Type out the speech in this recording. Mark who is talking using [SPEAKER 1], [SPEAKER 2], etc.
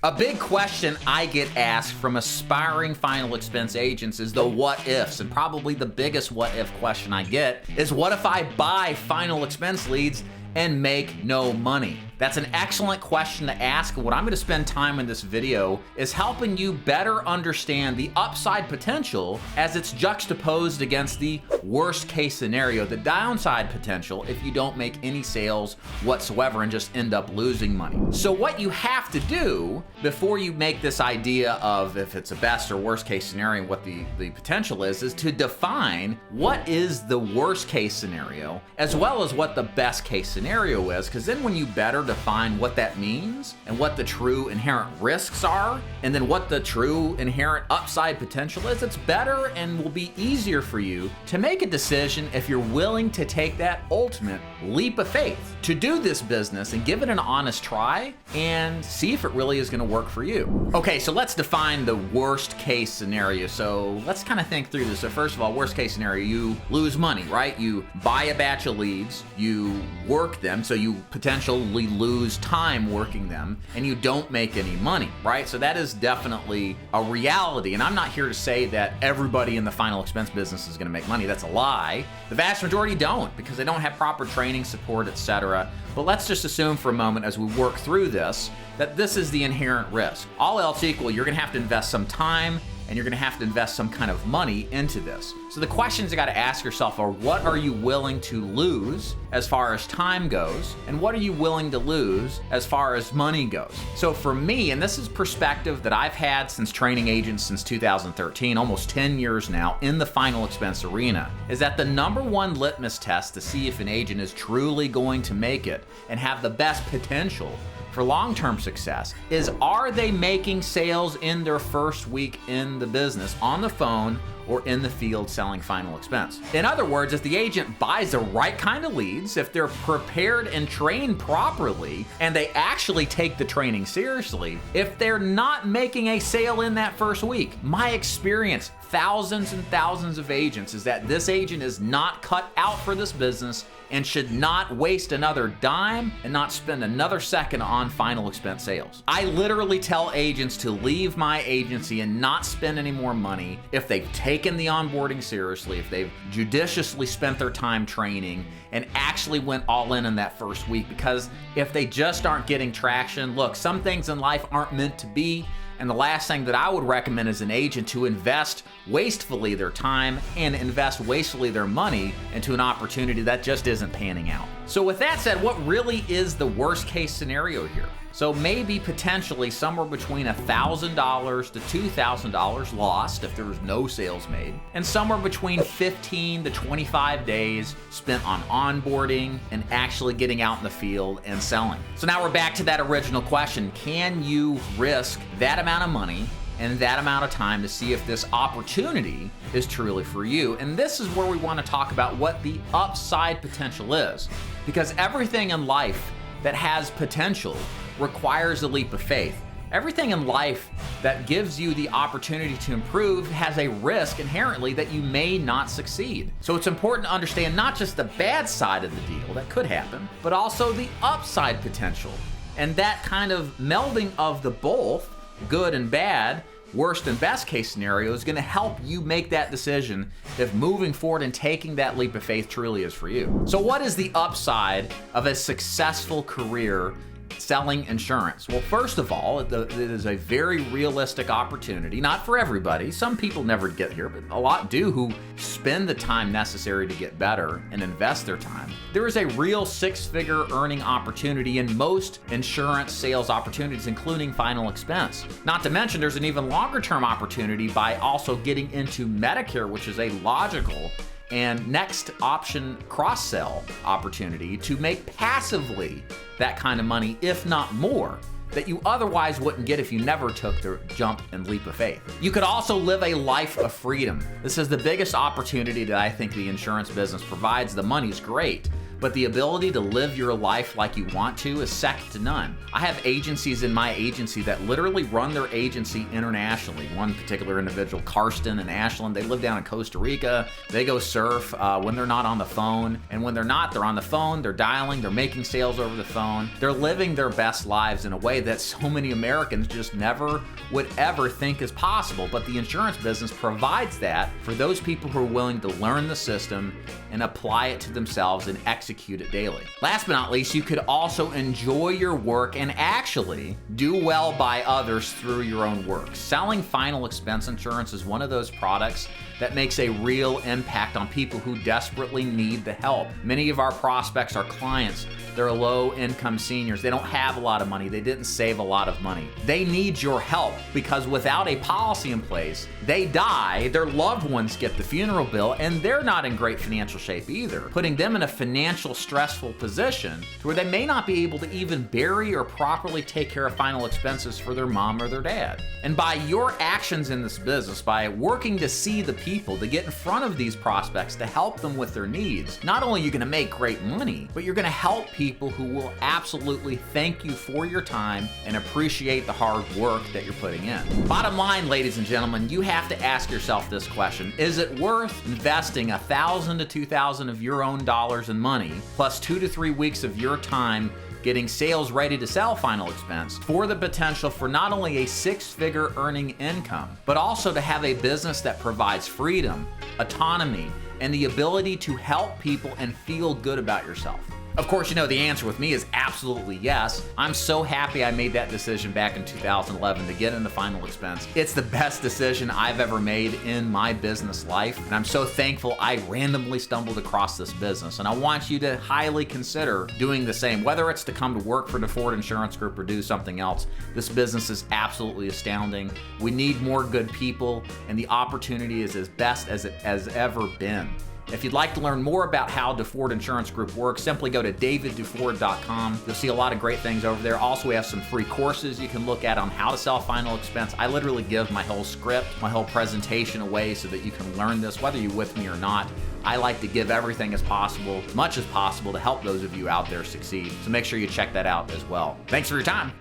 [SPEAKER 1] A big question I get asked from aspiring final expense agents is the what ifs, and probably the biggest what if question I get is, what if I buy final expense leads and make no money? That's an excellent question to ask. What I'm going to spend time in this video is helping you better understand the upside potential as it's juxtaposed against the worst case scenario, the downside potential if you don't make any sales whatsoever and just end up losing money. So what you have to do before you make this idea of if it's a best or worst case scenario, what the potential is to define what is the worst case scenario as well as what the best case scenario is, because then when you better define what that means and what the true inherent risks are, and then what the true inherent upside potential is, it's better and will be easier for you to make a decision if you're willing to take that ultimate leap of faith to do this business and give it an honest try and see if it really is going to work for you. Okay, so let's define the worst case scenario. So let's kind of think through this. So first of all, worst case scenario, you lose money, right? You buy a batch of leads, you work them, so you potentially lose time working them, and you don't make any money, right? So that is definitely a reality. And I'm not here to say that everybody in the final expense business is going to make money. That's a lie. The vast majority don't, because they don't have proper training, support, etc. But let's just assume for a moment as we work through this that this is the inherent risk. All else equal, you're going to have to invest some time and you're going to have to invest some kind of money into this. So the questions you got to ask yourself are, what are you willing to lose as far as time goes? And what are you willing to lose as far as money goes? So for me, and this is perspective that I've had since training agents since 2013, almost 10 years now in the final expense arena, is that the number one litmus test to see if an agent is truly going to make it and have the best potential for long-term success is, are they making sales in their first week in the business on the phone or in the field selling final expense? In other words, if the agent buys the right kind of leads, if they're prepared and trained properly, and they actually take the training seriously, if they're not making a sale in that first week, my experience, thousands and thousands of agents, is that this agent is not cut out for this business and should not waste another dime and not spend another second on final expense sales. I literally tell agents to leave my agency and not spend any more money if they've taken the onboarding seriously, if they've judiciously spent their time training and actually went all in that first week. Because if they just aren't getting traction, look, some things in life aren't meant to be. And the last thing that I would recommend as an agent to invest wastefully their time and invest wastefully their money into an opportunity that just isn't panning out. So with that said, what really is the worst case scenario here? So maybe potentially somewhere between $1,000 to $2,000 lost if there was no sales made, and somewhere between 15 to 25 days spent on onboarding and actually getting out in the field and selling. So now we're back to that original question. Can you risk that amount of money and that amount of time to see if this opportunity is truly for you? And this is where we want to talk about what the upside potential is, because everything in life that has potential requires a leap of faith. Everything in life that gives you the opportunity to improve has a risk inherently that you may not succeed. So it's important to understand not just the bad side of the deal that could happen, but also the upside potential. And that kind of melding of the both, good and bad, worst and best case scenario, is going to help you make that decision if moving forward and taking that leap of faith truly is for you. So what is the upside of a successful career selling insurance? Well, first of all, it is a very realistic opportunity. Not for everybody. Some people never get here, but a lot do who spend the time necessary to get better and invest their time. There is a real six-figure earning opportunity in most insurance sales opportunities, including final expense. Not to mention, there's an even longer-term opportunity by also getting into Medicare, which is a logical and next option cross-sell opportunity to make passively that kind of money, if not more, that you otherwise wouldn't get if you never took the jump and leap of faith. You could also live a life of freedom. This is the biggest opportunity that I think the insurance business provides. The money's great, but the ability to live your life like you want to is second to none. I have agencies in my agency that literally run their agency internationally. One particular individual, Karsten and Ashland, they live down in Costa Rica. They go surf when they're not on the phone, and when they're not, they're on the phone, they're dialing, they're making sales over the phone. They're living their best lives in a way that so many Americans just never would ever think is possible. But the insurance business provides that for those people who are willing to learn the system and apply it to themselves and execute it daily. Last but not least, you could also enjoy your work and actually do well by others through your own work. Selling final expense insurance is one of those products that makes a real impact on people who desperately need the help. Many of our prospects are clients. They're low-income seniors. They don't have a lot of money. They didn't save a lot of money. They need your help because without a policy in place, they die, their loved ones get the funeral bill, and they're not in great financial shape either, putting them in a financial stressful position to where they may not be able to even bury or properly take care of final expenses for their mom or their dad. And by your actions in this business, by working to see the people, to get in front of these prospects, to help them with their needs, not only are you going to make great money, but you're going to help people who will absolutely thank you for your time and appreciate the hard work that you're putting in. Bottom line, ladies and gentlemen, you have to ask yourself this question: is it worth investing $1,000 to $2,000 of your own dollars and money, plus 2 to 3 weeks of your time getting sales ready to sell final expense, for the potential for not only a 6-figure earning income, but also to have a business that provides freedom, autonomy, and the ability to help people and feel good about yourself? Of course, you know the answer with me is absolutely yes. I'm so happy I made that decision back in 2011 to get into final expense. It's the best decision I've ever made in my business life, and I'm so thankful I randomly stumbled across this business. And I want you to highly consider doing the same, whether it's to come to work for DeFord Insurance Group or do something else. This business is absolutely astounding. We need more good people, and the opportunity is as best as it has ever been. If you'd like to learn more about how DeFord Insurance Group works, simply go to daviddeford.com. You'll see a lot of great things over there. Also, we have some free courses you can look at on how to sell final expense. I literally give my whole script, my whole presentation away so that you can learn this, whether you're with me or not. I like to give everything as possible, much as possible, to help those of you out there succeed. So make sure you check that out as well. Thanks for your time.